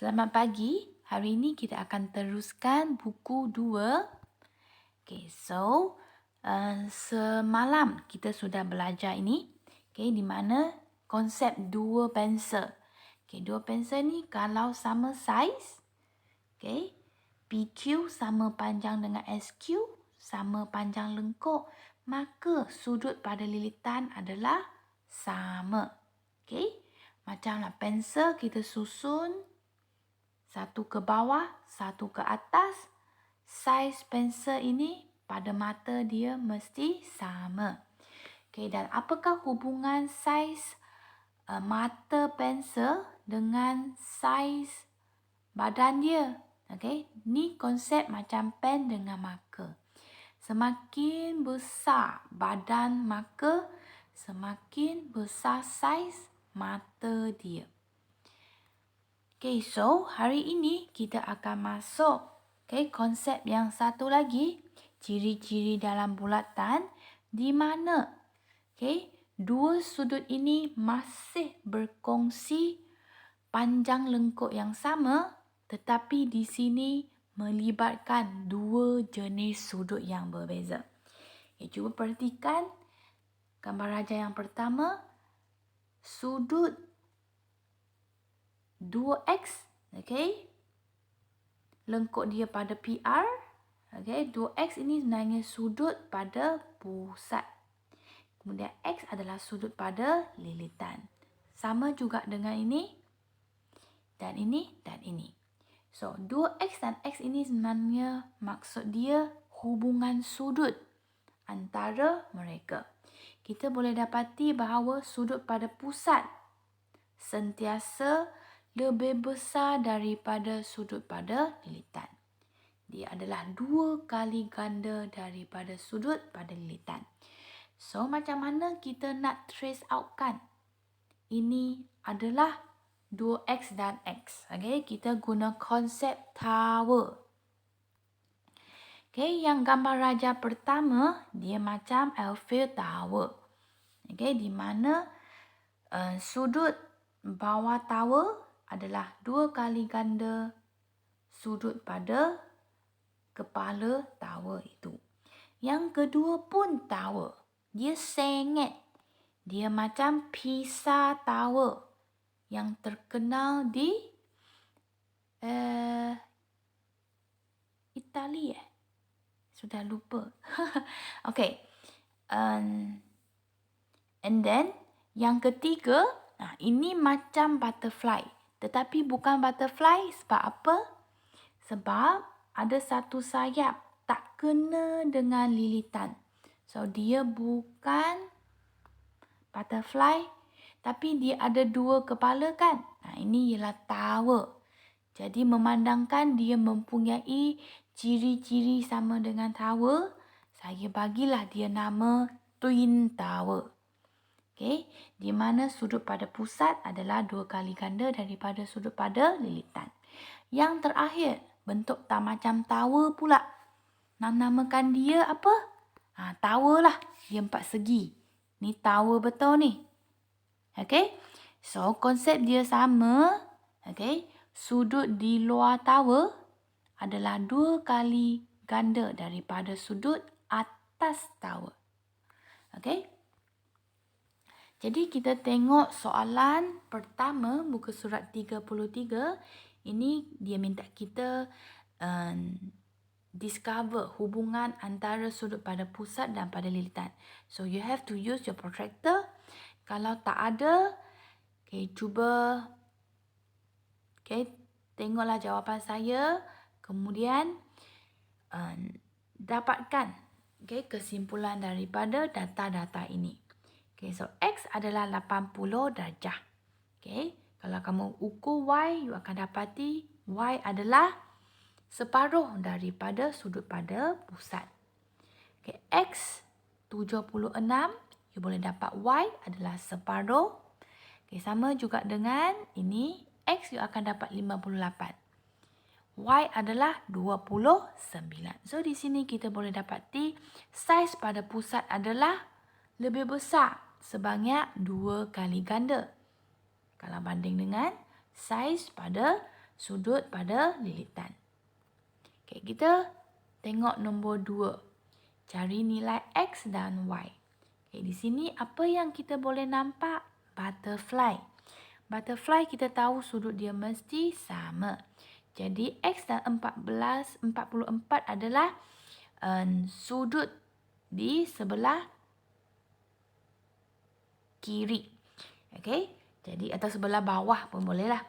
Selamat pagi. Hari ini kita akan teruskan buku 2. Okay, so semalam kita sudah belajar ini. Okay, di mana konsep dua pensel. Okay, dua pensel ni kalau sama saiz, okay, PQ sama panjang dengan SQ, sama panjang lengkuk, maka sudut pada lilitan adalah sama. Okay, macamlah pensel kita susun satu ke bawah, satu ke atas. Saiz pensel ini pada mata dia mesti sama. Okay, dan apakah hubungan saiz mata pensel dengan saiz badan dia? Okay, ni konsep macam pen dengan marker. Semakin besar badan marker, semakin besar saiz mata dia. Okay, so hari ini kita akan masuk konsep yang satu lagi, ciri-ciri dalam bulatan di mana dua sudut ini masih berkongsi panjang lengkuk yang sama, tetapi di sini melibatkan dua jenis sudut yang berbeza. Cuba perhatikan gambar raja yang pertama, sudut 2x, lengkuk dia pada PR, 2x ini sebenarnya sudut pada pusat. Kemudian x adalah sudut pada lilitan. Sama juga dengan ini dan ini dan ini. So, 2x dan x ini sebenarnya maksud dia hubungan sudut antara mereka. Kita boleh dapati bahawa sudut pada pusat sentiasa lebih besar daripada sudut pada lilitan. Dia adalah 2 kali ganda daripada sudut pada lilitan. So, macam mana kita nak trace out kan? Ini adalah 2x dan x. Kita guna konsep tower. Yang gambar raja pertama, dia macam Eiffel Tower. Di mana sudut bawah tower adalah 2 kali ganda sudut pada kepala tower itu. Yang kedua pun tower. Dia sengit. Dia macam Pisa Tower yang terkenal di Itali. Sudah lupa. Okay. And then yang ketiga, ini macam butterfly. Tetapi bukan butterfly sebab apa? Sebab ada satu sayap tak kena dengan lilitan. So, dia bukan butterfly. Tapi dia ada 2 kepala kan? Ini ialah tower. Jadi, memandangkan dia mempunyai ciri-ciri sama dengan tower, saya bagilah dia nama Twin Tower. Di mana sudut pada pusat adalah 2 kali ganda daripada sudut pada lilitan. Yang terakhir, bentuk tak macam tower pula. Nak namakan dia apa? Tower lah. Dia 4 segi. Ni tower betul ni. So, konsep dia sama. Sudut di luar tower adalah 2 kali ganda daripada sudut atas tower. Jadi kita tengok soalan pertama muka surat 33. Ini dia minta kita discover hubungan antara sudut pada pusat dan pada lilitan. So you have to use your protractor. Kalau tak ada, cuba tengoklah jawapan saya. Kemudian dapatkan kesimpulan daripada data-data ini. So X adalah 80 darjah. Kalau kamu ukur Y, you akan dapati Y adalah separuh daripada sudut pada pusat. X 76, you boleh dapat Y adalah separuh. Sama juga dengan ini, X you akan dapat 58. Y adalah 29. So di sini kita boleh dapati saiz pada pusat adalah lebih besar sebanyak 2 kali ganda. Kalau banding dengan saiz pada sudut pada lilitan. Okey, kita tengok nombor 2. Cari nilai X dan Y. Okey, di sini apa yang kita boleh nampak? Butterfly. Butterfly kita tahu sudut dia mesti sama. Jadi X dan 44 adalah sudut di sebelah kiri. Okey, jadi atau sebelah bawah pun bolehlah.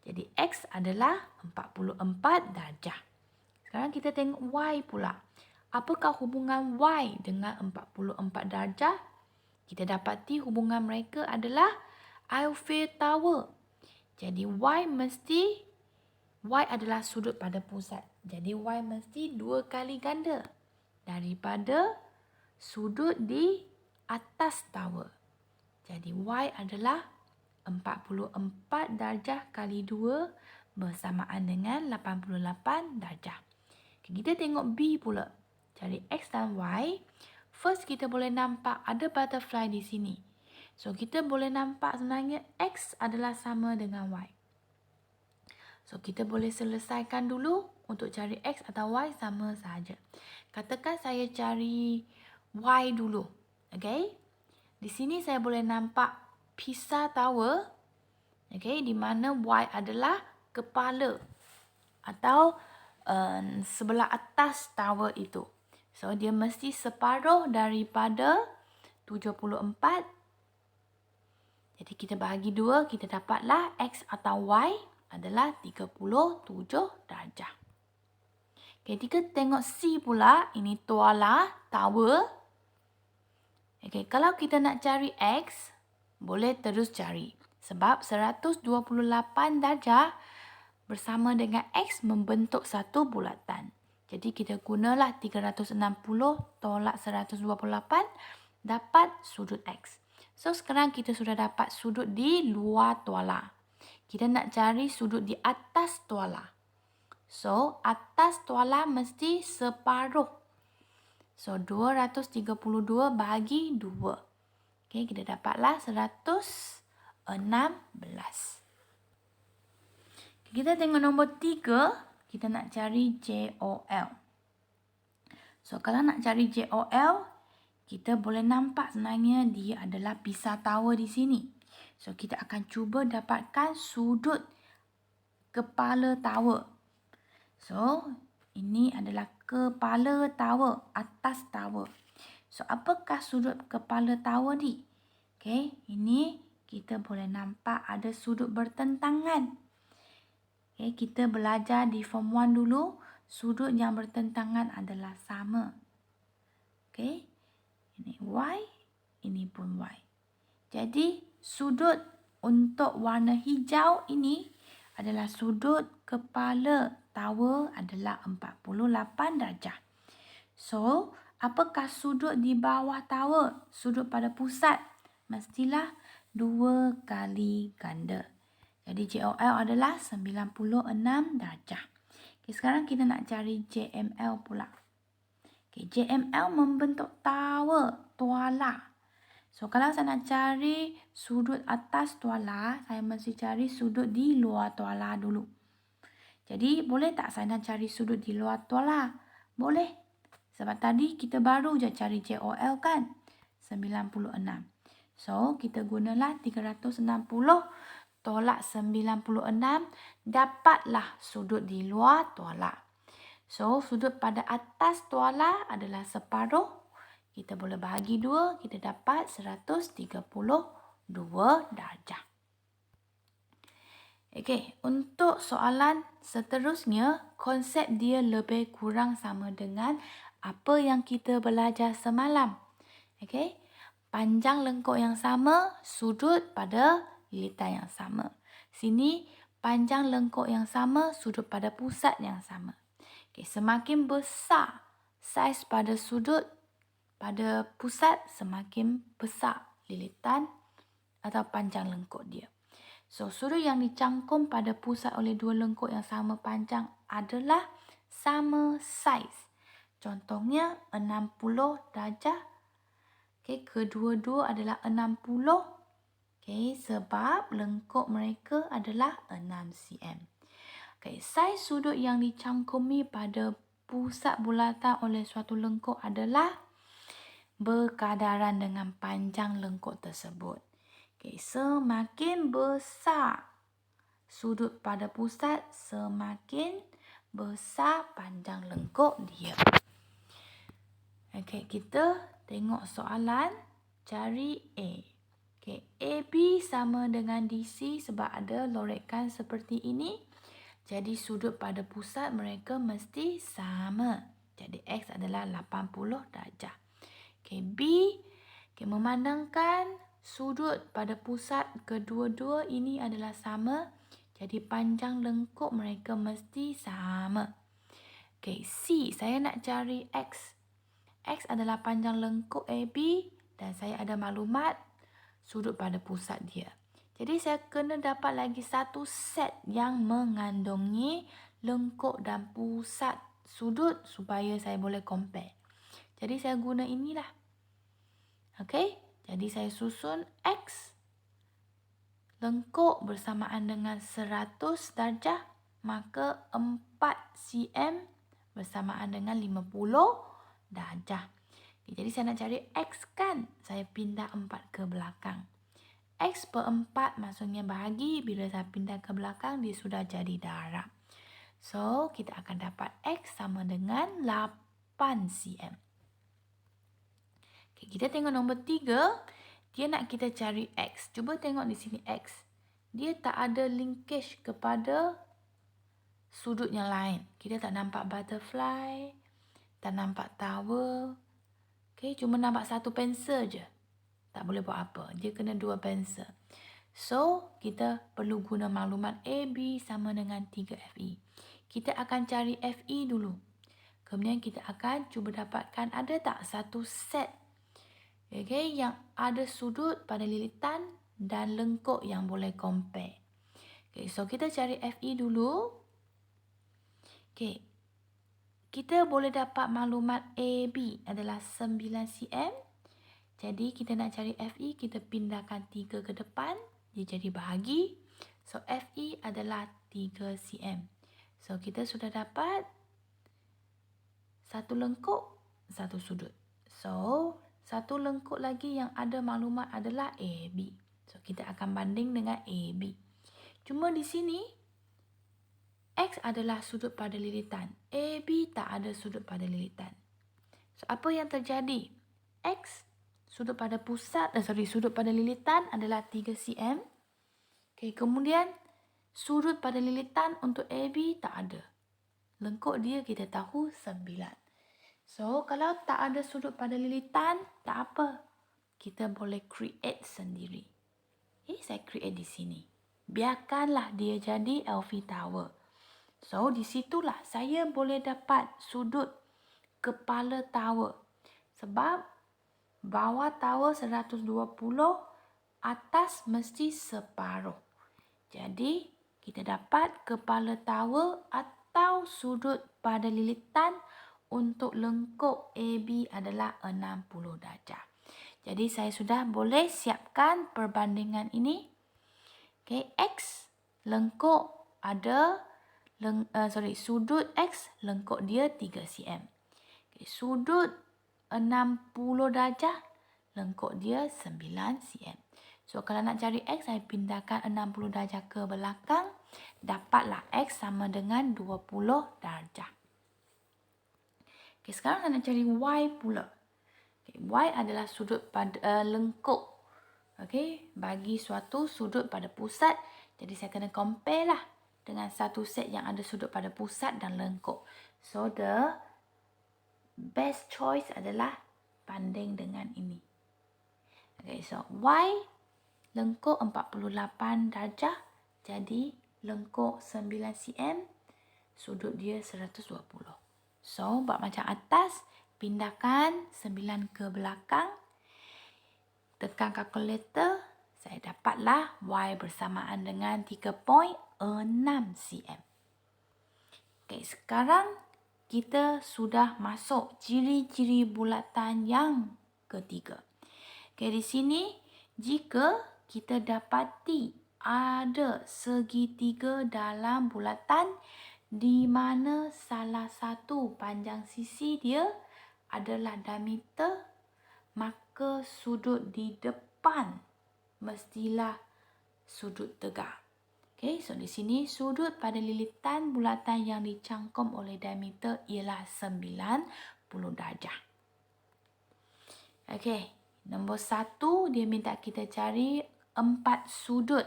Jadi X adalah 44 darjah. Sekarang kita tengok Y pula. Apakah hubungan Y dengan 44 darjah? Kita dapati hubungan mereka adalah Eiffel Tower. Jadi Y adalah sudut pada pusat. Jadi Y mesti 2 kali ganda daripada sudut di atas tower. Jadi Y adalah 44 darjah kali 2 bersamaan dengan 88 darjah. Okay, kita tengok B pula. Cari X dan Y. First kita boleh nampak ada butterfly di sini. So kita boleh nampak sebenarnya X adalah sama dengan Y. So kita boleh selesaikan dulu untuk cari X atau Y sama sahaja. Katakan saya cari Y dulu. Okay. Di sini saya boleh nampak Pisa Tower. Okay, di mana Y adalah kepala atau sebelah atas tower itu. So, dia mesti separuh daripada 74. Jadi, kita bahagi 2, kita dapatlah X atau Y adalah 37 darjah. Okay, kita tengok C pula. Ini tuala, tower. Okay, kalau kita nak cari X, boleh terus cari. Sebab 128 darjah bersama dengan X membentuk satu bulatan. Jadi kita gunalah 360 tolak 128 dapat sudut X. So sekarang kita sudah dapat sudut di luar tuala. Kita nak cari sudut di atas tuala. So atas tuala mesti separuh. So 232 bahagi 2. Okay, kita dapatlah 116. Kita tengok nombor 3, kita nak cari JOL. So, kalau nak cari JOL, kita boleh nampak sebenarnya dia adalah Pisa Tower di sini. So, kita akan cuba dapatkan sudut kepala tower. So, ini adalah kepala tower, atas tower. So, apakah sudut kepala tower ni? Okay, ini kita boleh nampak ada sudut bertentangan. Okay, kita belajar di form 1 dulu, sudut yang bertentangan adalah sama. Okay, ini Y, ini pun Y. Jadi, sudut untuk warna hijau ini adalah sudut kepala tower adalah 48 darjah. So, apakah sudut di bawah tower? Sudut pada pusat mestilah 2 kali ganda. Jadi JOL adalah 96 darjah. Okay, sekarang kita nak cari JML pula. Okay, JML membentuk tower, tuala. So, kalau saya nak cari sudut atas tuala, saya mesti cari sudut di luar tuala dulu. Jadi, boleh tak saya nak cari sudut di luar tuala? Boleh. Sebab tadi kita baru je cari JOL kan? 96. So, kita gunalah 360 tolak 96, dapatlah sudut di luar tuala. So, sudut pada atas tuala adalah separuh. Kita boleh bahagi 2, kita dapat 132 darjah. Okey, untuk soalan seterusnya, konsep dia lebih kurang sama dengan apa yang kita belajar semalam. Okey, panjang lengkuk yang sama, sudut pada lilitan yang sama. Sini panjang lengkuk yang sama, sudut pada pusat yang sama. Okay, semakin besar saiz pada sudut pada pusat, semakin besar lilitan atau panjang lengkuk dia. So, sudut yang dicangkum pada pusat oleh dua lengkuk yang sama panjang adalah sama saiz. Contohnya 60 darjah. Okay, kedua-dua adalah 60. Okay, sebab lengkuk mereka adalah 6 cm. Okay, saiz sudut yang dicangkumi pada pusat bulatan oleh suatu lengkuk adalah berkadaran dengan panjang lengkuk tersebut. Okay, semakin besar sudut pada pusat, semakin besar panjang lengkuk dia. Okay, kita tengok soalan cari A. Okay, AB sama dengan DC sebab ada lorekan seperti ini. Jadi sudut pada pusat mereka mesti sama. Jadi X adalah 80 darjah. Okay, B. Okay, memandangkan sudut pada pusat kedua-dua ini adalah sama. Jadi panjang lengkuk mereka mesti sama. Okay, C. Saya nak cari X. X adalah panjang lengkuk AB dan saya ada maklumat sudut pada pusat dia. Jadi saya kena dapat lagi satu set yang mengandungi lengkuk dan pusat sudut supaya saya boleh compare. Jadi saya guna inilah. Okey, jadi saya susun X lengkuk bersamaan dengan 100 darjah, maka 4 cm bersamaan dengan 50 darjah. Okay, jadi saya nak cari X kan, saya pindah 4 ke belakang. X per 4 maksudnya bahagi, bila saya pindah ke belakang dia sudah jadi darab. So, kita akan dapat X sama dengan 8 cm. Okay, kita tengok nombor 3. Dia nak kita cari X. Cuba tengok di sini X. Dia tak ada linkage kepada sudut yang lain. Kita tak nampak butterfly, tak nampak tower. Okay, cuma nampak satu pensel je. Tak boleh buat apa. Dia kena 2 pensel. So, kita perlu guna maklumat AB sama dengan 3FE. Kita akan cari FE dulu. Kemudian kita akan cuba dapatkan ada tak satu set okay, yang ada sudut pada lilitan dan lengkuk yang boleh compare. Okay, so kita cari FE dulu. Okay, kita boleh dapat maklumat AB adalah 9 cm. Jadi kita nak cari FE, kita pindahkan 3 ke depan. Dia jadi bahagi. So FE adalah 3 cm. So kita sudah dapat satu lengkuk, satu sudut. So satu lengkuk lagi yang ada maklumat adalah AB. So kita akan banding dengan AB. Cuma di sini X adalah sudut pada lilitan. AB tak ada sudut pada lilitan. So apa yang terjadi? X sudut pada pusat, sudut pada lilitan adalah 3 cm. Okay, kemudian sudut pada lilitan untuk AB tak ada. Lengkuk dia kita tahu 9. So, kalau tak ada sudut pada lilitan, tak apa. Kita boleh create sendiri. Okay, saya create di sini. Biarkanlah dia jadi Eiffel Tower. So, di situlah saya boleh dapat sudut kepala tower. Sebab bawah tower 120, atas mesti separuh. Jadi, kita dapat kepala tower atau sudut pada lilitan untuk lengkuk AB adalah 60 darjah. Jadi, saya sudah boleh siapkan perbandingan ini. Okay, X lengkuk ada, sudut X lengkuk dia 3 cm. Okay, sudut 60 darjah, lengkuk dia 9 cm. So, kalau nak cari X, saya pindahkan 60 darjah ke belakang. Dapatlah X sama dengan 20 darjah. Okay, sekarang saya nak cari Y pula. Okay, Y adalah sudut pada lengkuk. Okay, bagi suatu sudut pada pusat. Jadi, saya kena compare lah dengan satu set yang ada sudut pada pusat dan lengkuk. So, the best choice adalah banding dengan ini. Okay, so Y lengkuk 48 darjah. Jadi lengkuk 9 cm. Sudut dia 120. So, buat macam atas. Pindahkan 9 ke belakang. Tekan kalkulator. Saya dapatlah Y bersamaan dengan 3.6 cm. Okay, sekarang kita sudah masuk ciri-ciri bulatan yang ketiga. Okay, di sini jika kita dapati ada segitiga dalam bulatan di mana salah satu panjang sisi dia adalah diameter, maka sudut di depan mestilah sudut tegak. Okay, so di sini sudut pada lilitan bulatan yang dicangkum oleh diameter ialah 90 darjah. Okay, nombor 1 dia minta kita cari 4 sudut.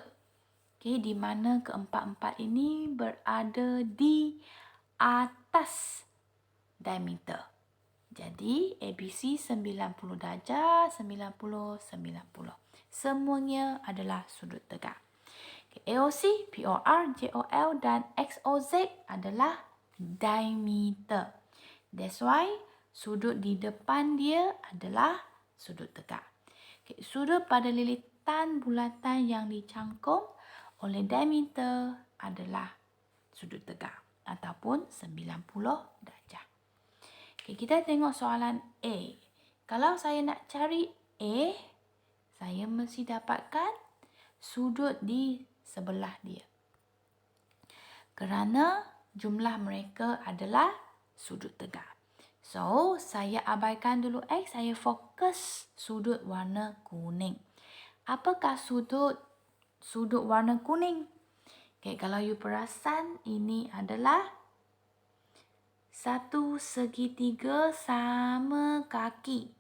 Okay, di mana keempat-empat ini berada di atas diameter. Jadi ABC 90 darjah, 90, 90. Semuanya adalah sudut tegak. AOC, POR, JOL dan XOZ adalah diameter. That's why sudut di depan dia adalah sudut tegak. Okay, sudut pada lilitan bulatan yang dicangkum oleh diameter adalah sudut tegak ataupun 90 darjah. Okay, kita tengok soalan A. Kalau saya nak cari A, saya mesti dapatkan sudut di sebelah dia. Kerana jumlah mereka adalah sudut tegak. So, saya abaikan dulu X, saya fokus sudut warna kuning. Apakah sudut warna kuning? Okay, kalau you perasan, ini adalah satu segitiga sama kaki.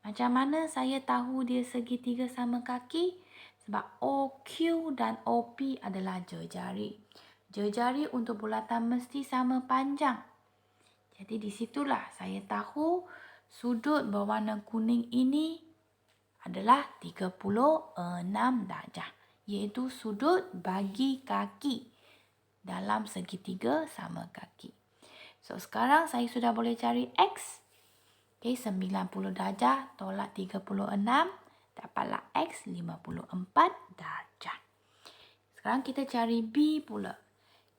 Macam mana saya tahu dia segitiga sama kaki? Sebab OQ dan OP adalah jari. Jari untuk bulatan mesti sama panjang. Jadi di situlah saya tahu sudut berwarna kuning ini adalah 36 darjah. Iaitu sudut bagi kaki dalam segitiga sama kaki. So sekarang saya sudah boleh cari X. Okay, 90 darjah tolak 36. Dapatlah X 54 darjah. Sekarang kita cari B pula.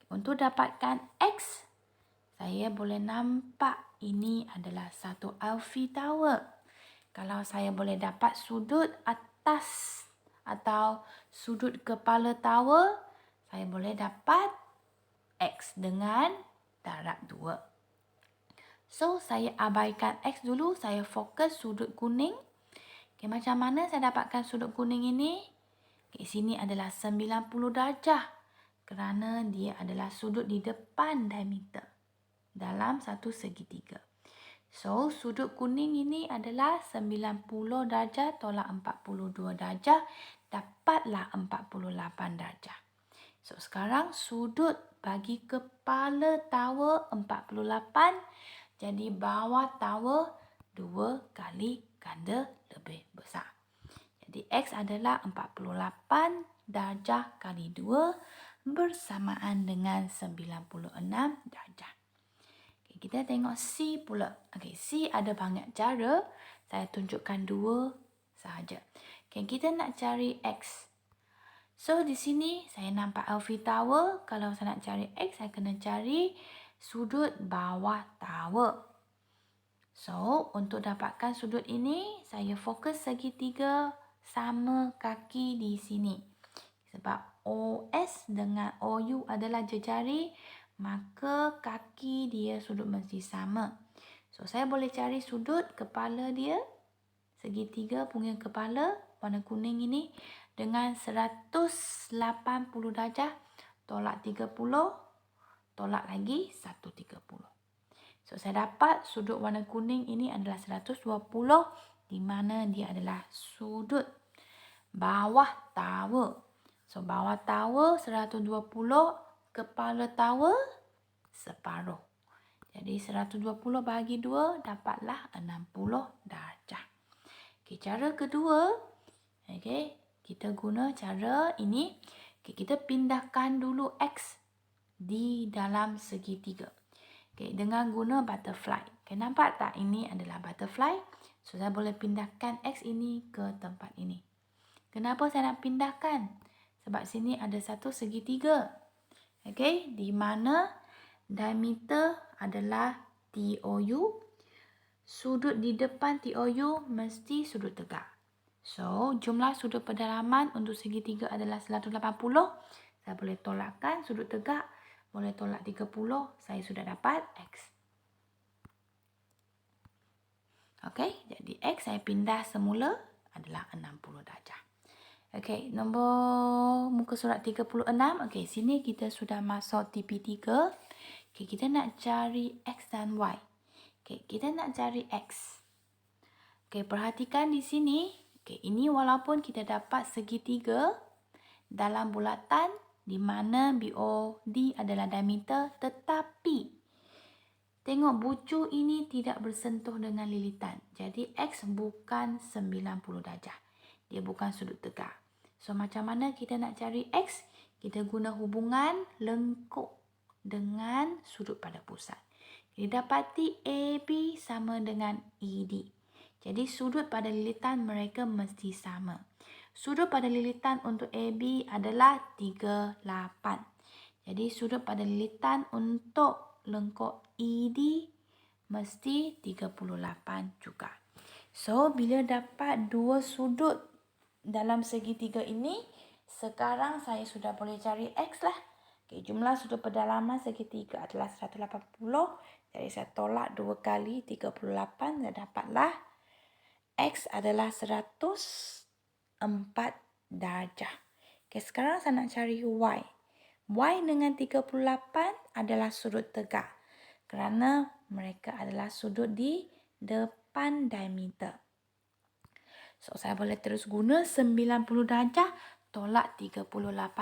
Untuk dapatkan X, saya boleh nampak ini adalah satu Eiffel Tower. Kalau saya boleh dapat sudut atas atau sudut kepala tower, saya boleh dapat X dengan darab 2. So, saya abaikan X dulu. Saya fokus sudut kuning. Okay, macam mana saya dapatkan sudut kuning ini? Okay, sini adalah 90 darjah. Kerana dia adalah sudut di depan diameter dalam satu segitiga. So, sudut kuning ini adalah 90 darjah tolak 42 darjah. Dapatlah 48 darjah. So, sekarang sudut bagi kepala tower 48. Jadi, bawah tower 2 kali ganda lebih besar. Jadi X adalah 48 darjah kali 2 bersamaan dengan 96 darjah. Okay, kita tengok C pula. Okay, C ada banyak cara. Saya tunjukkan 2 sahaja. Okay, kita nak cari X. So di sini saya nampak Eiffel Tower. Kalau saya nak cari X, saya kena cari sudut bawah tower. So, untuk dapatkan sudut ini, saya fokus segitiga sama kaki di sini. Sebab OS dengan OU adalah jejari, maka kaki dia sudut mesti sama. So, saya boleh cari sudut kepala dia, segitiga punya kepala, warna kuning ini, dengan 180 darjah, tolak 30, tolak lagi 130. So, saya dapat sudut warna kuning ini adalah 120, di mana dia adalah sudut bawah tower. So, bawah tower 120, kepala tower separuh. Jadi, 120 bagi 2 dapatlah 60 darjah. Okay, cara kedua, okay, kita guna cara ini. Okay, kita pindahkan dulu X di dalam segitiga. Okay, dengan guna butterfly. Okay, nampak tak ini adalah butterfly? So, saya boleh pindahkan X ini ke tempat ini. Kenapa saya nak pindahkan? Sebab sini ada satu segitiga. Okay, di mana diameter adalah TOU. Sudut di depan TOU mesti sudut tegak. So, jumlah sudut pedalaman untuk segitiga adalah 180. Saya boleh tolakkan sudut tegak. Boleh tolak 30. Saya sudah dapat X. Okey, jadi X saya pindah semula adalah 60 darjah. Okey, nombor muka surat 36. Okey, sini kita sudah masuk TP3. Okey, kita nak cari X dan Y. Okey, kita nak cari X. Okey, perhatikan di sini. Okey, ini walaupun kita dapat segitiga dalam bulatan di mana BOD adalah diameter, tetapi tengok bucu ini tidak bersentuh dengan lilitan. Jadi X bukan 90 darjah. Dia bukan sudut tegak. So macam mana kita nak cari X? Kita guna hubungan lengkuk dengan sudut pada pusat. Kita dapati AB sama dengan ED. Jadi sudut pada lilitan mereka mesti sama. Sudut pada lilitan untuk AB adalah 38. Jadi sudut pada lilitan untuk lengkuk ED mesti 38 juga. So bila dapat dua sudut dalam segitiga ini, sekarang saya sudah boleh cari X lah. Okay, jumlah sudut pedalaman segitiga adalah 180. Jadi saya tolak 2 kali 38 dan dapatlah X adalah 104 darjah. Okay, sekarang saya nak cari Y. Y dengan 38 adalah sudut tegak kerana mereka adalah sudut di depan diameter. So, saya boleh terus guna 90 darjah tolak 38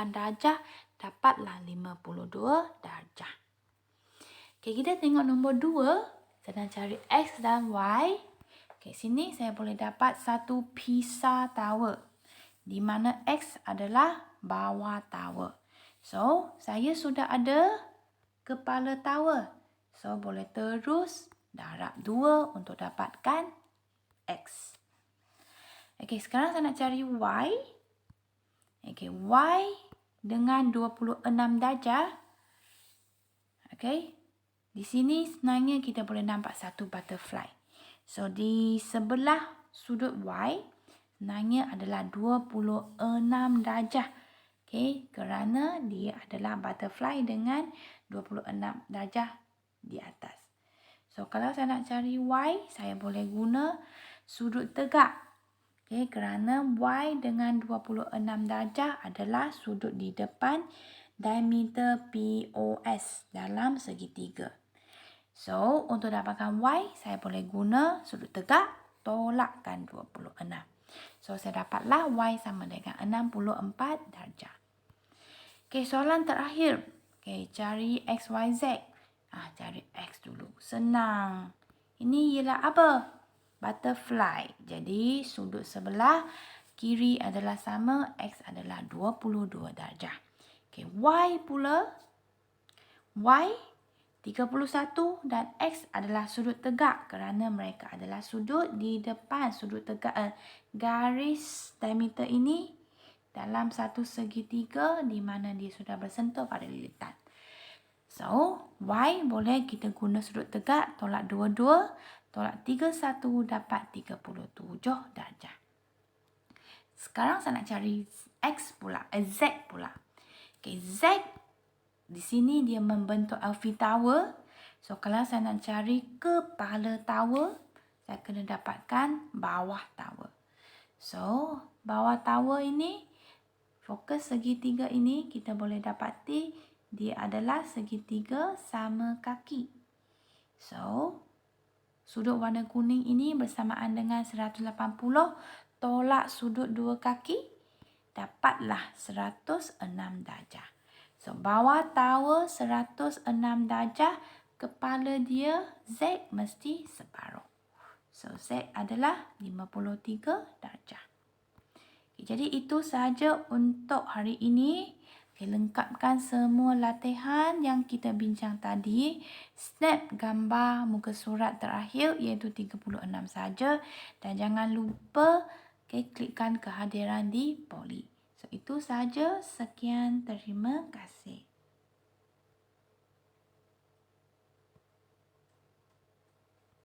darjah, dapatlah 52 darjah. Okay, kita tengok nombor 2. Saya nak cari X dan Y. Okay, sini saya boleh dapat satu Pisa Tower, di mana X adalah bawah tower. So, saya sudah ada kepala tower. So, boleh terus darab 2 untuk dapatkan X. Okay, sekarang saya nak cari Y. Okay, Y dengan 26 darjah. Okay, di sini sebenarnya kita boleh nampak satu butterfly. So, di sebelah sudut Y sebenarnya adalah 26 darjah. Okay, kerana dia adalah butterfly dengan 26 darjah di atas. So, kalau saya nak cari Y, saya boleh guna sudut tegak. Okay, kerana Y dengan 26 darjah adalah sudut di depan diameter POS dalam segitiga. So, untuk dapatkan Y, saya boleh guna sudut tegak, tolakkan 26. So, saya dapatlah Y sama dengan 64 darjah. Okay, soalan terakhir. Okay, cari X, Y, Z. Cari X dulu. Senang. Ini ialah apa? Butterfly. Jadi, sudut sebelah kiri adalah sama, X adalah 22 darjah. Okay, Y pula. Y 31 dan X adalah sudut tegak kerana mereka adalah sudut di depan sudut tegak garis diameter ini dalam satu segitiga di mana dia sudah bersentuh pada lilitan. So, Y boleh kita guna sudut tegak, tolak 22, tolak 31 dapat 37 darjah. Sekarang saya nak cari X pula, Z pula. Okay, Z di sini dia membentuk Eiffel Tower. So, kalau saya nak cari kepala tower, saya kena dapatkan bawah tower. So, bawah tower ini, fokus segitiga ini, kita boleh dapati dia adalah segitiga sama kaki. So, sudut warna kuning ini bersamaan dengan 180, tolak sudut dua kaki, dapatlah 106 darjah. So, bawah tower 106 darjah, kepala dia Z mesti separuh. So, Z adalah 53 darjah. Okay, jadi itu sahaja untuk hari ini. Okay, lengkapkan semua latihan yang kita bincang tadi. Snap gambar muka surat terakhir iaitu 36 saja. Dan jangan lupa klikkan kehadiran di Poly. So, itu sahaja. Sekian, terima kasih.